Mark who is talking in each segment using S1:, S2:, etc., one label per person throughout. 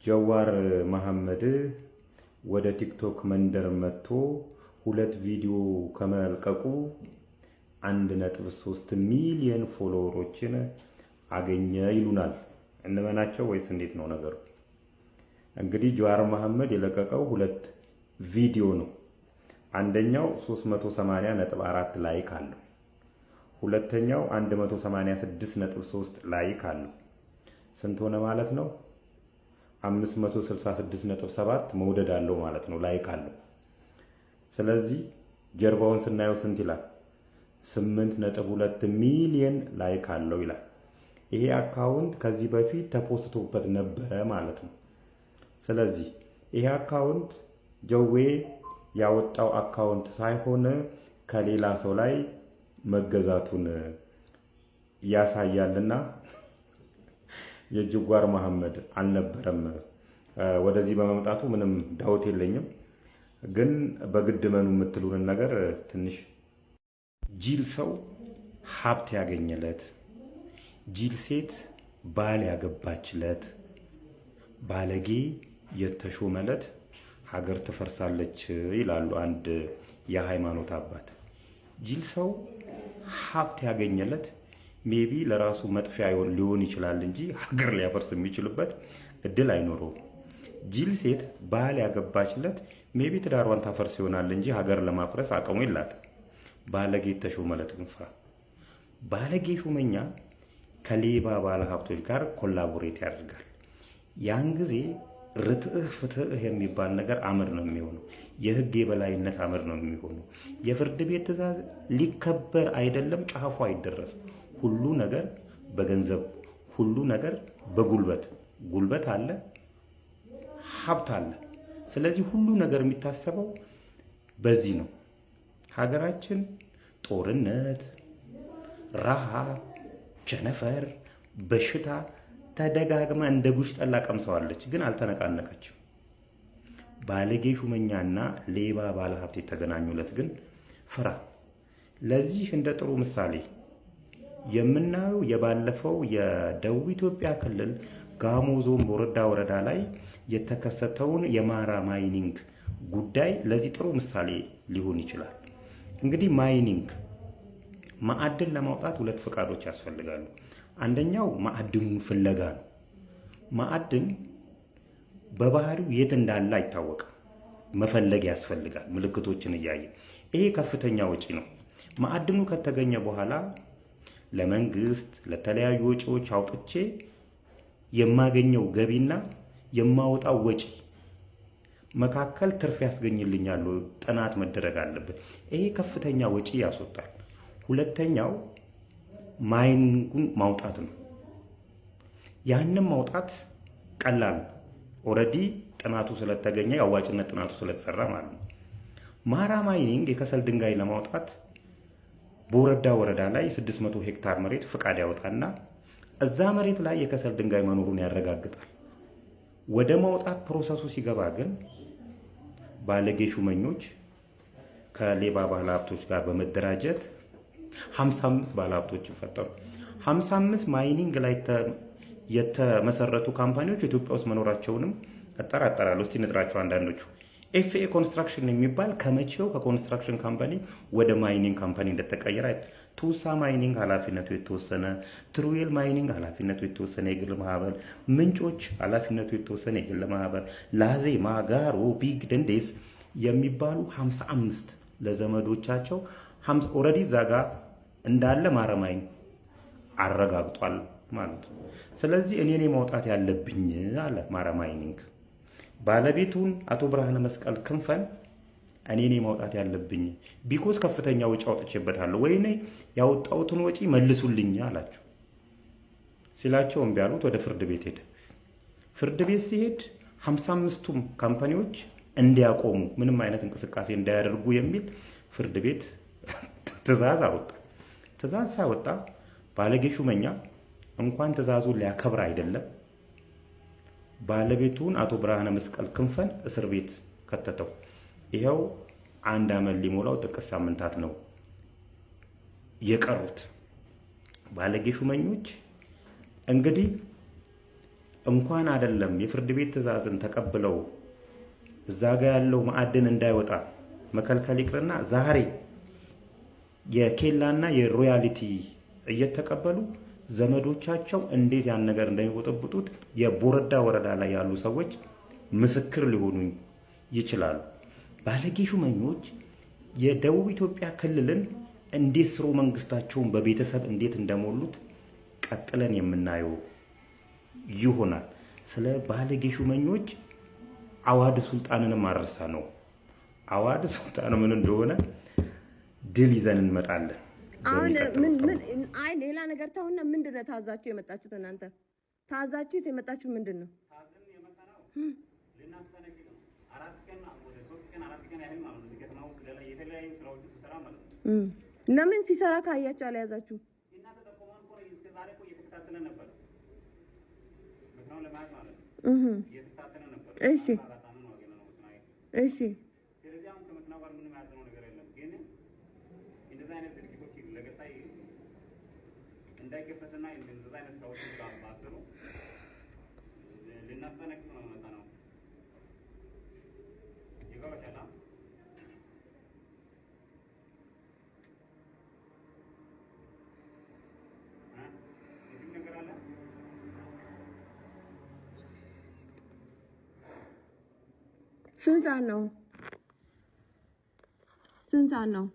S1: ጀዋር መሐመድ ወደ ቲክቶክ መንደር መጥቶ 2 ቪዲዮ ከመልቀቁ 1.3 ሚሊዮን ፎሎወሮችን አገኘ ይሉናል። እንመናቸው ወይስ እንዴት ነው ነገሩ? እንግዲህ ጀዋር መሐመድ የለቀቀው 2 ቪዲዮ ነው። አንደኛው 380.4 ላይክ አለው። ሁለተኛው 186.3 ላይክ አለው። ስንት ሆነ ማለት ነው? 566.7 መውደድ አለው ማለት ነው። ላይክ አለው። ስለዚህ ጀርባውን ስናየው ስንት ይላል? 8.2 ሚሊዮን ላይክ አለው ይላል። ይሄ አካውንት ከዚህ በፊት ተፖስቶበት ነበረ ማለት ነው። ስለዚህ ይሄ አካውንት ጀዌ ያወጣው አካውንት ሳይሆን ከሌላ ሰው ላይ መገዛቱን ያሳያልና የጀዋር መሐመድ አልነበረም። ወደዚህ በመምጣቱ ምንም ዳውት የለኝም። ግን በግድ መኑ የምትሉንን ነገር ትንሽ ጂል ሰው ሀብት ያገኘለት፣ ጂል ሴት ባል ያገባችለት፣ ባለጌ የተሾመለት ሀገር ትፈርሳለች ይላሉ አንድ የሃይማኖት አባት። ጂል ሰው ሀብት ያገኘለት ሜቢ ለራሱ መጥፊያ ሊሆን ይችላል እንጂ ሀገር ሊያፈርስ የሚችልበት እድል አይኖረውም። ጂል ሴት ባል ያገባችለት ሜቢ ትዳሯን ታፈርስ ይሆናል እንጂ ሀገር ለማፍረስ አቅሙ የላትም። ባለጌ ተሾመለት ግን ፍራ። ባለጌ ሹመኛ ከሌባ ባለ ሀብቶች ጋር ኮላቦሬት ያደርጋል። ያን ጊዜ ርትዕህ ፍትህ የሚባል ነገር አመድ ነው የሚሆነው። የህግ የበላይነት አመድ ነው የሚሆነው። የፍርድ ቤት ትዕዛዝ ሊከበር አይደለም ጫፉ አይደረስም። ሁሉ ነገር በገንዘብ፣ ሁሉ ነገር በጉልበት፣ ጉልበት አለ፣ ሀብት አለ። ስለዚህ ሁሉ ነገር የሚታሰበው በዚህ ነው። ሀገራችን ጦርነት፣ ረሃብ፣ ቸነፈር፣ በሽታ ተደጋግማ እንደ ጉሽ ጠላ ቀምሰዋለች፣ ግን አልተነቃነቀችም። ባለጌ ሹመኛና ሌባ ባለሀብት የተገናኙለት ግን ፍራ። ለዚህ እንደ ጥሩ ምሳሌ የምናየው የባለፈው የደቡብ ኢትዮጵያ ክልል ጋሞ ዞን ቦረዳ ወረዳ ላይ የተከሰተውን የማራ ማይኒንግ ጉዳይ ለዚህ ጥሩ ምሳሌ ሊሆን ይችላል። እንግዲህ ማይኒንግ ማዕድን ለማውጣት 2 ፈቃዶች ያስፈልጋሉ። አንደኛው ማዕድኑን ፍለጋ ነው። ማዕድን በባህሪው የት እንዳለ አይታወቅም። መፈለግ ያስፈልጋል፣ ምልክቶችን እያየ። ይሄ ከፍተኛ ወጪ ነው። ማዕድኑ ከተገኘ በኋላ ለመንግስት ለተለያዩ ወጪዎች አውጥቼ የማገኘው ገቢና የማወጣው ወጪ መካከል ትርፍ ያስገኝልኛል ጥናት መደረግ አለበት። ይሄ ከፍተኛ ወጪ ያስወጣል። ሁለተኛው ማይኒንጉን ማውጣት ነው። ያንን ማውጣት ቀላል ነው። ኦልሬዲ ጥናቱ ስለተገኘ የአዋጭነት ጥናቱ ስለተሰራ ማለት ነው። ማራ ማይኒንግ የከሰል ድንጋይ ለማውጣት ቦረዳ ወረዳ ላይ 600 ሄክታር መሬት ፍቃድ ያወጣና እዛ መሬት ላይ የከሰል ድንጋይ መኖሩን ያረጋግጣል። ወደ ማውጣት ፕሮሰሱ ሲገባ ግን ባለጌ ሹመኞች ከሌባ ባለሀብቶች ጋር በመደራጀት 55 ባለሀብቶችን ፈጠሩ። 55 ማይኒንግ ላይ የተመሰረቱ ካምፓኒዎች ኢትዮጵያ ውስጥ መኖራቸውንም እጠራጠራለሁ። እስቲ ንጥራቸው አንዳንዶቹ። ኤፍኤ ኮንስትራክሽን የሚባል ከመቼው ከኮንስትራክሽን ካምፓኒ ወደ ማይኒንግ ካምፓኒ እንደተቀየረ፣ ቱሳ ማይኒንግ ኃላፊነቱ የተወሰነ፣ ትሩዌል ማይኒንግ ኃላፊነቱ የተወሰነ የግል ማህበር፣ ምንጮች ኃላፊነቱ የተወሰነ የግል ማህበር፣ ላዜ፣ ማጋሮ፣ ቢግ ደንዴስ የሚባሉ 55 ለዘመዶቻቸው ኦልሬዲ እዛ ጋ እንዳለ ማረማይን አረጋግጧል ማለት ነው። ስለዚህ እኔ ማውጣት ያለብኝ አለ ማረማይኒንግ ባለቤቱን አቶ ብርሃነ መስቀል ክንፈን እኔ ማውጣት ያለብኝ ቢኮዝ ከፍተኛ ወጪ አውጥቼበታለሁ፣ ወይኔ ያወጣሁትን ወጪ መልሱልኝ አላቸው። ሲላቸው እምቢ አሉት። ወደ ፍርድ ቤት ሄደ። ፍርድ ቤት ሲሄድ 55ቱም ካምፓኒዎች እንዲያቆሙ ምንም አይነት እንቅስቃሴ እንዳያደርጉ የሚል ፍርድ ቤት ትዕዛዝ አወጣ። ትዕዛዝ ሳወጣ ባለጌ ሹመኛ እንኳን ትዕዛዙን ሊያከብር አይደለም ባለቤቱን አቶ ብርሃነ መስቀል ክንፈን እስር ቤት ከተተው። ይኸው 1 ዓመት ሊሞላው ጥቂት ሳምንታት ነው የቀሩት። ባለጌ ሹመኞች እንግዲህ እንኳን አይደለም የፍርድ ቤት ትዕዛዝን ተቀብለው እዛ ጋር ያለው ማዕድን እንዳይወጣ መከልከል ይቅርና ዛሬ የኬላና የሮያሊቲ እየተቀበሉ ዘመዶቻቸው እንዴት ያን ነገር እንደሚወጠብጡት የቦረዳ ወረዳ ላይ ያሉ ሰዎች ምስክር ሊሆኑ ይችላሉ። ባለጌ ሹመኞች የደቡብ ኢትዮጵያ ክልልን እንዴት ስርወ መንግስታቸውን በቤተሰብ እንዴት እንደሞሉት ቀጥለን የምናየው ይሆናል። ስለ ባለጌ ሹመኞች አዋድ ሱልጣንንም አረሳ ነው። አዋድ ሱልጣን ምን እንደሆነ ድል ይዘን እንመጣለን።
S2: አሁን ምን አይ ሌላ ነገር ተውና፣ ምንድነው ታዛችሁ የመጣችሁት? እናንተ ታዛችሁት የመጣችሁት ምንድነው? ታዝን የመጣነው ለናስተነክ ነው። 4 ቀን ወደ 3 ቀን 4 ቀን ያህል ማለት ነው። ከተማው ስለላ የተለያዩ ስራዎች ተሰራ ማለት ነው። ለምን ሲሰራ ካያችሁ አልያዛችሁ? እናንተ ተቆማን ቆይ እስከ ዛሬ ቆይ እየተከታተለ ነበር። መክናው ለማለት ማለት ነው። እየተከታተለ ነበር። እሺ እሺ። ስለዚህ አሁን ከመክናው ጋር ምንም ያዘነው ነገር የለም። ግን እንደዛ አይነት ድርጊቶች ለገጣይ እንዳይከፈትና እንደዛ አይነት ስራዎች ባሰሩ ልናስጠነቅቅ ነው መጣ ነው። ይገባሻል? እዚህ ነገር አለ። ስንት ሰዓት ነው? ስንት ሰዓት ነው?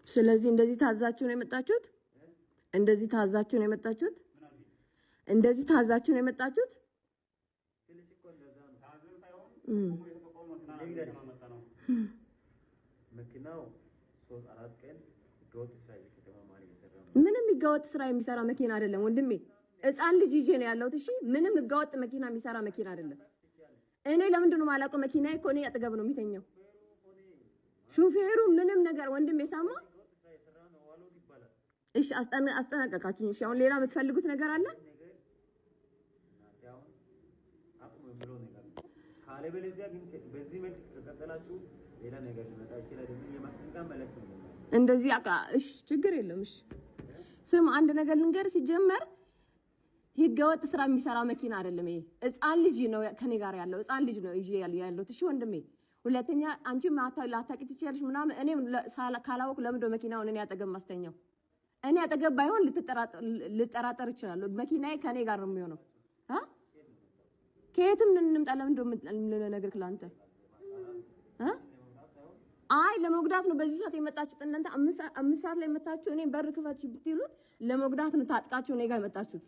S2: ስለዚህ እንደዚህ ታዛችሁ ነው የመጣችሁት? እንደዚህ ታዛችሁ ነው የመጣችሁት? እንደዚህ ታዛችሁ ነው የመጣችሁት? ምንም ህገወጥ ስራ የሚሰራ መኪና አይደለም ወንድሜ። ህፃን ልጅ ይዤ ነው ያለሁት። እሺ ምንም ህገወጥ መኪና የሚሰራ መኪና አይደለም። እኔ ለምንድን ነው የማላውቀው? መኪናዬ እኮ እኔ አጠገብ ነው የሚተኛው ሹፌሩ። ምንም ነገር ወንድሜ ሰማ። እሺ አስጠነቀቃችሁኝ። እሺ አሁን ሌላ የምትፈልጉት ነገር አለ? እንደዚህ አቃ እሺ ችግር የለም። እሺ ስም አንድ ነገር ልንገር። ሲጀመር ህገወጥ ስራ የሚሰራ መኪና አይደለም ይሄ። ህፃን ልጅ ነው ከኔ ጋር ያለው፣ ህፃን ልጅ ነው ይዤ ያለሁት። እሺ ወንድሜ፣ ሁለተኛ አንቺ ላታቂ ትችያለሽ ምናምን። እኔ ካላወቅ ለምንድነው መኪናውን እኔ አጠገብ ማስተኛው? እኔ አጠገብ ባይሆን ልጠራጠር እችላለሁ። መኪናዬ ከኔ ጋር ነው የሚሆነው። ከየትም እንምጣ። ለምንድነው ልነግርህ ለአንተ? አይ ለመጉዳት ነው በዚህ ሰዓት የመጣችሁት እናንተ። 5 ሰዓት ላይ መጣችሁ እኔን በር ክፈች ብትሉት ለመጉዳት ነው ታጥቃችሁ እኔ ጋር የመጣችሁት።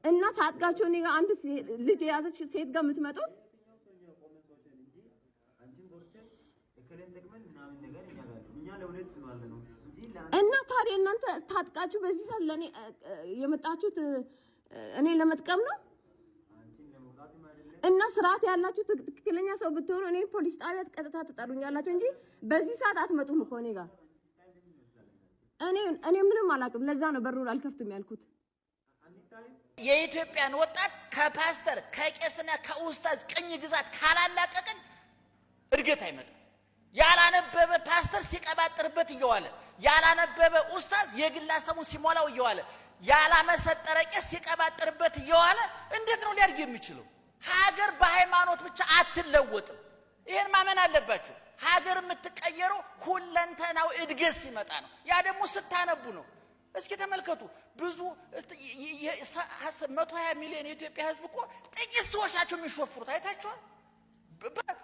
S2: እና ታጥቃችሁ እኔ ጋር አንድ ልጅ የያዘች ሴት ጋር የምትመጡት እና ታዲያ እናንተ ታጥቃችሁ በዚህ ሰዓት ለኔ የመጣችሁት እኔ ለመጥቀም ነው። እና ስርዓት ያላችሁ ትክክለኛ ሰው ብትሆኑ እኔ ፖሊስ ጣቢያ ቀጥታ ትጠሩኛላችሁ እንጂ በዚህ ሰዓት አትመጡም እኮ እኔ ጋር። እኔ ምንም አላውቅም። ለዛ ነው በሩን አልከፍትም ያልኩት።
S3: የኢትዮጵያን ወጣት ከፓስተር ከቄስና ከኡስታዝ ቅኝ ግዛት ካላላቀቅን እድገት አይመጣም። ያላነበበ ፓስተር ሲቀባጥርበት እየዋለ፣ ያላነበበ ኡስታዝ የግላሰሙ ሲሞላው እየዋለ፣ ያላመሰጠረ ቄስ ሲቀባጥርበት እየዋለ እንዴት ነው ሊያድግ የሚችለው? ሀገር በሃይማኖት ብቻ አትለወጥም። ይሄን ማመን አለባችሁ። ሀገር የምትቀየረው ሁለንተናው እድገት ሲመጣ ነው። ያ ደግሞ ስታነቡ ነው። እስኪ ተመልከቱ። ብዙ 120 ሚሊዮን የኢትዮጵያ ሕዝብ እኮ ጥቂት ሰዎች ናቸው የሚሾፍሩት። አይታችኋል?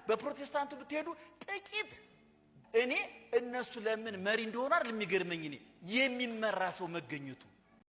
S3: በፕሮቴስታንቱ ብትሄዱ ጥቂት። እኔ እነሱ ለምን መሪ እንደሆኑ አይደል የሚገርመኝ፣ እኔ የሚመራ ሰው መገኘቱ